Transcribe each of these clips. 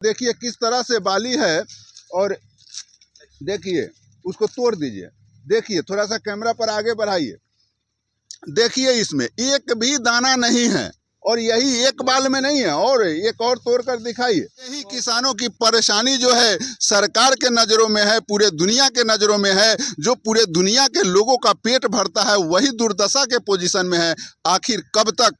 देखिए किस तरह से बाली है और देखिए उसको तोड़ दीजिए। देखिए थोड़ा सा कैमरा पर आगे बढ़ाइए। देखिए इसमें एक भी दाना नहीं है और यही एक बाल में नहीं है, और एक और तोड़ कर दिखाइए। यही किसानों की परेशानी जो है सरकार के नज़रों में है, पूरे दुनिया के नज़रों में है। जो पूरे दुनिया के लोगों का पेट भरता है वही दुर्दशा के पोजीशन में है। आखिर कब तक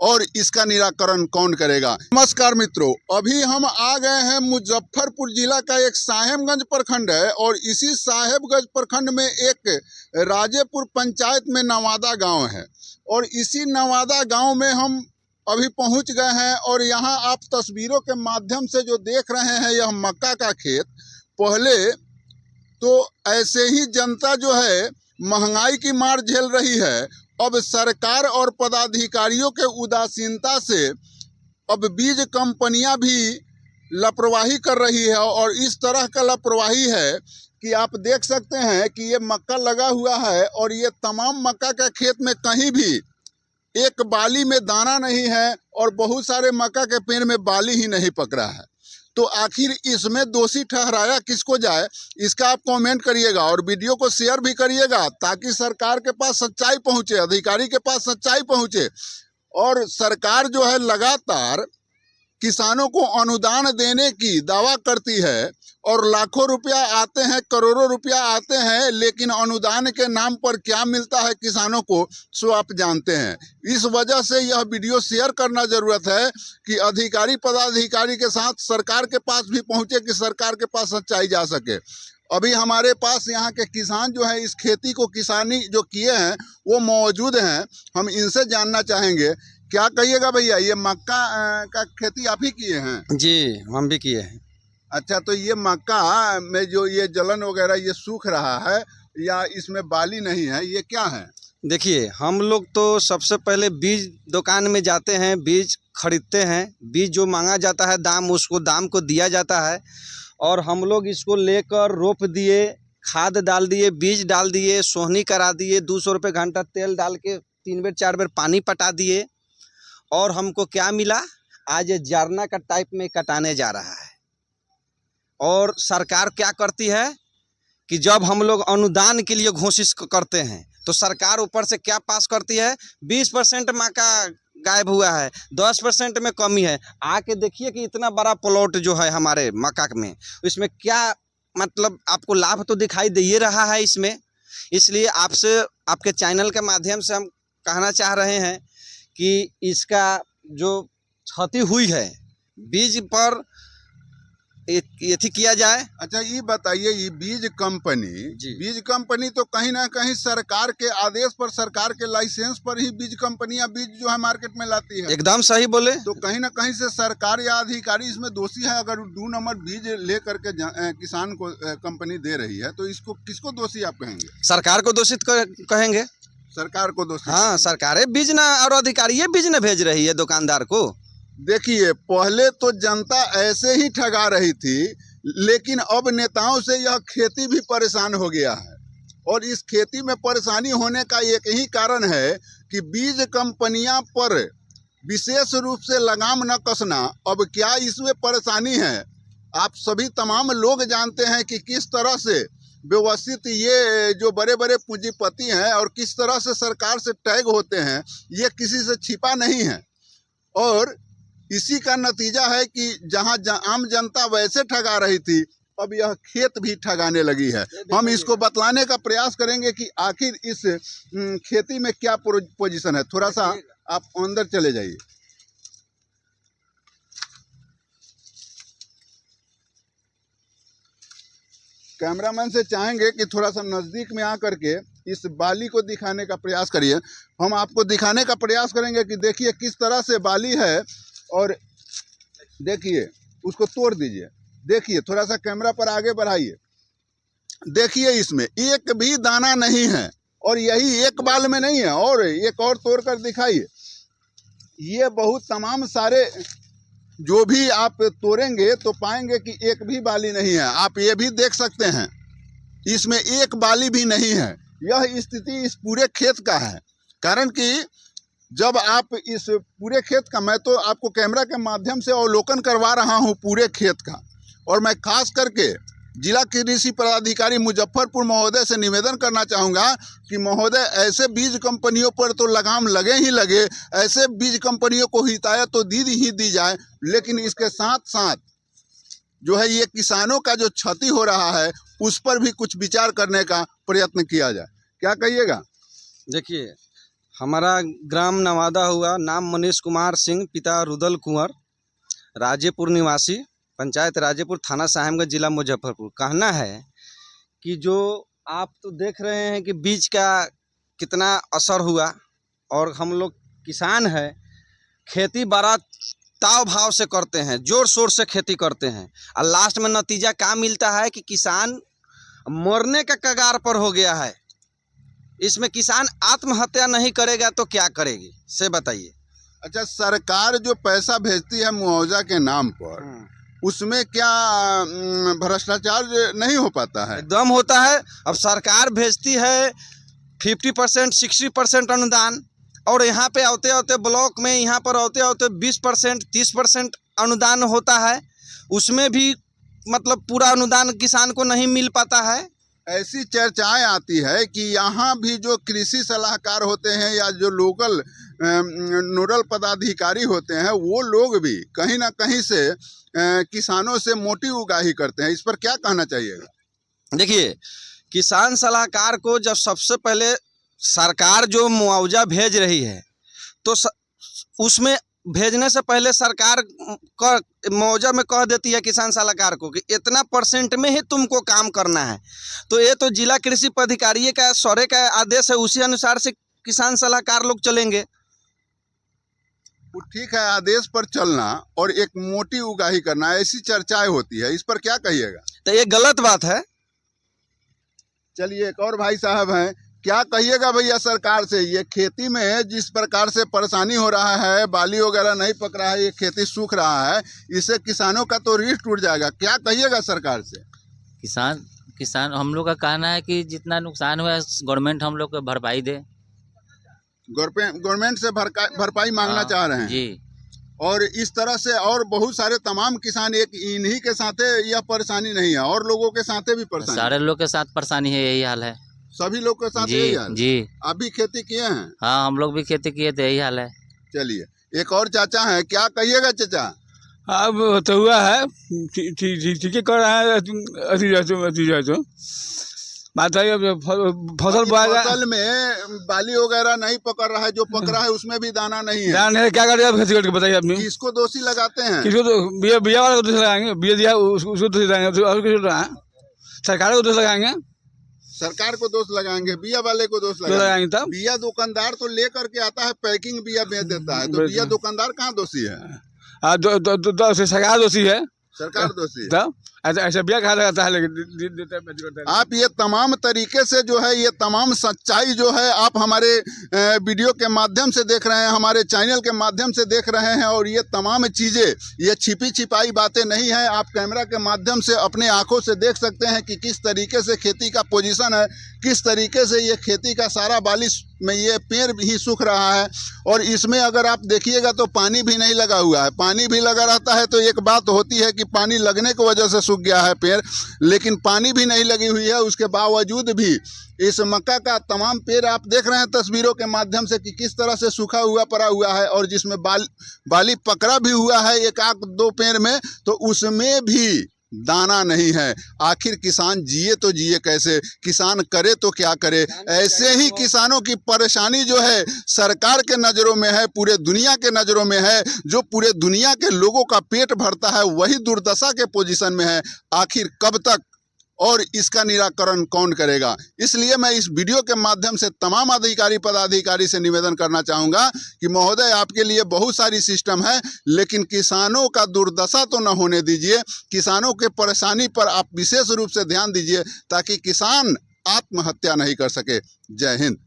और इसका निराकरण कौन करेगा। नमस्कार मित्रों, अभी हम आ गए हैं मुजफ्फरपुर जिला का एक साहेबगंज प्रखंड है, और इसी साहेबगंज प्रखंड में एक राजेपुर पंचायत में नवादा गांव है, और इसी नवादा गांव में हम अभी पहुंच गए हैं। और यहां आप तस्वीरों के माध्यम से जो देख रहे हैं यह मक्का का खेत। पहले तो ऐसे ही जनता जो है महंगाई की मार झेल रही है। अब सरकार और पदाधिकारियों के उदासीनता से अब बीज कंपनियां भी लापरवाही कर रही है, और इस तरह का लापरवाही है कि आप देख सकते हैं कि ये मक्का लगा हुआ है, और ये तमाम मक्का के खेत में कहीं भी एक बाली में दाना नहीं है, और बहुत सारे मक्का के पेड़ में बाली ही नहीं पकड़ा है। तो आखिर इसमें दोषी ठहराया किसको जाए, इसका आप कमेंट करिएगा और वीडियो को शेयर भी करिएगा, ताकि सरकार के पास सच्चाई पहुंचे, अधिकारी के पास सच्चाई पहुंचे। और सरकार जो है लगातार किसानों को अनुदान देने की दावा करती है, और लाखों रुपया आते हैं, करोड़ों रुपया आते हैं, लेकिन अनुदान के नाम पर क्या मिलता है किसानों को सो आप जानते हैं। इस वजह से यह वीडियो शेयर करना ज़रूरत है कि अधिकारी पदाधिकारी के साथ सरकार के पास भी पहुंचे, कि सरकार के पास सच्चाई जा सके। अभी हमारे पास यहाँ के किसान जो है इस खेती को किसानी जो किए हैं वो मौजूद हैं, हम इनसे जानना चाहेंगे। क्या कहिएगा भैया, ये मक्का का खेती आप ही किए हैं? जी, हम भी किए हैं। अच्छा, तो ये मक्का में जो ये जलन वगैरह ये सूख रहा है या इसमें बाली नहीं है, ये क्या है? देखिए, हम लोग तो सबसे पहले बीज दुकान में जाते हैं, बीज खरीदते हैं। बीज जो मांगा जाता है दाम, उसको दाम को दिया जाता है, और हम लोग इसको लेकर रोप दिए, खाद डाल दिए, बीज डाल दिए, सोहनी करा दिए, 200 रुपये घंटा तेल डाल के 3 बेर 4 बेर पानी पटा दिए। और हमको क्या मिला, आज ये जरना का टाइप में कटाने जा रहा है। और सरकार क्या करती है कि जब हम लोग अनुदान के लिए घोषित करते हैं तो सरकार ऊपर से क्या पास करती है, 20% मक्का गायब हुआ है, 10% में कमी है। आके देखिए कि इतना बड़ा प्लॉट जो है हमारे मक्का में, इसमें क्या मतलब आपको लाभ तो दिखाई दे ही रहा है इसमें। इसलिए आपसे, आपके चैनल के माध्यम से हम कहना चाह रहे हैं कि इसका जो क्षति हुई है बीज पर ये किया जाए। अच्छा, ये बताइए, ये बीज कंपनी तो कहीं ना कहीं सरकार के आदेश पर, सरकार के लाइसेंस पर ही बीज कंपनियां बीज जो है मार्केट में लाती है। एकदम सही बोले। तो कहीं ना कहीं से सरकार या अधिकारी इसमें दोषी है। अगर 2 नंबर बीज ले करके किसान को कंपनी दे रही है, तो इसको किसको दोषी आप कहेंगे? सरकार को दोषित कहेंगे। सरकार को दोषी? हाँ, सरकार बीज ना, और अधिकारी बीज ना भेज रही है दुकानदार को। देखिए, पहले तो जनता ऐसे ही ठगा रही थी, लेकिन अब नेताओं से यह खेती भी परेशान हो गया है। और इस खेती में परेशानी होने का एक ही कारण है कि बीज कंपनियां पर विशेष रूप से लगाम न कसना। अब क्या इसमें परेशानी है, आप सभी तमाम लोग जानते हैं कि किस तरह से व्यवस्थित ये जो बड़े बड़े पूंजीपति हैं और किस तरह से सरकार से टैग होते हैं, ये किसी से छिपा नहीं है। और इसी का नतीजा है कि जहां आम जनता वैसे ठगा रही थी, अब यह खेत भी ठगाने लगी है। हम इसको बतलाने का प्रयास करेंगे कि आखिर इस खेती में क्या पोजीशन है। थोड़ा सा आप अंदर चले जाइए। कैमरामैन से चाहेंगे कि थोड़ा सा नज़दीक में आकर के इस बाली को दिखाने का प्रयास करिए। हम आपको दिखाने का प्रयास करेंगे कि देखिए किस तरह से बाली है, और देखिए उसको तोड़ दीजिए। देखिए थोड़ा सा कैमरा पर आगे बढ़ाइए। देखिए इसमें एक भी दाना नहीं है, और यही एक बाल में नहीं है, और एक और तोड़ कर दिखाइए। ये बहुत तमाम सारे जो भी आप तोड़ेंगे तो पाएंगे कि एक भी बाली नहीं है। आप ये भी देख सकते हैं, इसमें एक बाली भी नहीं है। यह स्थिति इस पूरे खेत का है, कारण कि जब आप इस पूरे खेत का, मैं तो आपको कैमरा के माध्यम से अवलोकन करवा रहा हूं पूरे खेत का, और मैं खास करके जिला कृषि पदाधिकारी मुजफ्फरपुर महोदय से निवेदन करना चाहूँगा कि महोदय ऐसे बीज कंपनियों पर तो लगाम लगे ही लगे, ऐसे बीज कंपनियों को हिदायत तो दी जाए, लेकिन इसके साथ साथ जो है ये किसानों का जो क्षति हो रहा है उस पर भी कुछ विचार करने का प्रयत्न किया जाए। क्या कहिएगा? देखिए, हमारा ग्राम नवादा हुआ, नाम मनीष कुमार सिंह, पिता रुदल कुंवर, राजेपुर निवासी, पंचायत राजेपुर, थाना साहेबगंज, जिला मुजफ्फरपुर। कहना है कि जो आप तो देख रहे हैं कि बीज का कितना असर हुआ, और हम लोग किसान हैं, खेती बड़ा ताव भाव से करते हैं, जोर शोर से खेती करते हैं, और लास्ट में नतीजा क्या मिलता है कि किसान मरने का कगार पर हो गया है। इसमें किसान आत्महत्या नहीं करेगा तो क्या करेगी, से बताइए। अच्छा, सरकार जो पैसा भेजती है मुआवजा के नाम पर, उसमें क्या भ्रष्टाचार नहीं हो पाता है? एकदम होता है। अब सरकार भेजती है 50%, 60% अनुदान, और यहाँ पे आते आते ब्लॉक में, यहाँ पर आते आते 20%, 30% अनुदान होता है, उसमें भी मतलब पूरा अनुदान किसान को नहीं मिल पाता है। ऐसी चर्चाएं आती है कि यहाँ भी जो कृषि सलाहकार होते हैं या जो लोकल नोडल पदाधिकारी होते हैं, वो लोग भी कहीं ना कहीं से किसानों से मोटी उगाही करते हैं। इस पर क्या कहना चाहिएगा? देखिए, किसान सलाहकार को जब सबसे पहले सरकार जो मुआवजा भेज रही है, तो उसमें भेजने से पहले सरकार मुआवजा में कह देती है किसान सलाहकार को कि इतना % में ही तुमको काम करना है। तो ये तो जिला कृषि पदाधिकारी का सौरे का आदेश है, उसी अनुसार से किसान सलाहकार लोग चलेंगे। ठीक है, आदेश पर चलना और एक मोटी उगाही करना, ऐसी चर्चाएं होती है, इस पर क्या कहिएगा? तो ये गलत बात है। चलिए, एक और भाई साहब हैं, क्या कहिएगा भैया सरकार से? ये खेती में जिस प्रकार से परेशानी हो रहा है, बाली वगैरह नहीं पक रहा है, ये खेती सूख रहा है, इससे किसानों का तो रीढ़ टूट जाएगा। क्या कहिएगा सरकार से? किसान हम लोग का कहना है कि जितना नुकसान हुआ है गवर्नमेंट हम लोग को भरपाई दे। गवर्नमेंट से भरपाई मांगना चाह रहे हैं जी। और इस तरह से और बहुत सारे तमाम किसान, एक इन्हीं के साथ यह परेशानी नहीं है, और लोगों के साथ भी परेशानी, सारे लोग के साथ परेशानी है, यही हाल है। सभी लोग के साथ यही हाल? जी। आप भी खेती किए हैं? हाँ, हम लोग भी खेती किए थे, यही हाल है। चलिए, एक और चाचा हैं, क्या कहिएगा चाचा? अब तो हुआ है, ठीक है, कर रहा है, तो बात है फसल बोएगा, फसल में बाली वगैरह नहीं पकड़ रहा है, जो पक रहा है उसमें भी दाना नहीं है। दाना है, क्या करेगा खेती करके बताइए अपनी। किसको दोषी लगाते हैं? किसको तो बिया वाला को दोष लगाएंगे, बिया दिया उसको दोष लगाएंगे, और किसको सरकार को दोष लगाएंगे, सरकार को दोष लगाएंगे, बिया वाले को दोष लगाएंगे। तब बिया दुकानदार तो लेकर के आता है, पैकिंग बिया बेच देता है, तो बिया दुकानदार कहाँ दोषी है? सरकार दोषी है, सरकार दोषी है। ऐसा बिया कहा जाता है, लेकिन आप ये तमाम तरीके से जो है, ये तमाम सच्चाई जो है आप हमारे वीडियो के माध्यम से देख रहे हैं, हमारे चैनल के माध्यम से देख रहे हैं, और ये तमाम चीज़ें, ये छिपी छिपाई बातें नहीं हैं। आप कैमरा के माध्यम से अपने आंखों से देख सकते हैं कि किस तरीके से खेती का पोजीशन है, किस तरीके से ये खेती का सारा बाली में ये पेड़ ही सूख रहा है, और इसमें अगर आप देखिएगा तो पानी भी नहीं लगा हुआ है। पानी भी लगा रहता है तो एक बात होती है कि पानी लगने की वजह से सूख गया है पेड़, लेकिन पानी भी नहीं लगी हुई है, उसके बावजूद भी इस मक्का का तमाम पेड़ आप देख रहे हैं तस्वीरों के माध्यम से कि किस तरह से सूखा हुआ पड़ा हुआ है, और जिसमें बाली पकड़ा भी हुआ है एक आध दो पेड़ में, तो उसमें भी दाना नहीं है। आखिर किसान जिए तो जिए कैसे, किसान करे तो क्या करे? ऐसे ही किसानों की परेशानी जो है सरकार के नज़रों में है, पूरे दुनिया के नज़रों में है। जो पूरे दुनिया के लोगों का पेट भरता है वही दुर्दशा के पोजीशन में है। आखिर कब तक, और इसका निराकरण कौन करेगा? इसलिए मैं इस वीडियो के माध्यम से तमाम अधिकारी पदाधिकारी से निवेदन करना चाहूँगा कि महोदय, आपके लिए बहुत सारी सिस्टम है, लेकिन किसानों का दुर्दशा तो न होने दीजिए। किसानों के परेशानी पर आप विशेष रूप से ध्यान दीजिए ताकि किसान आत्महत्या नहीं कर सके। जय हिंद।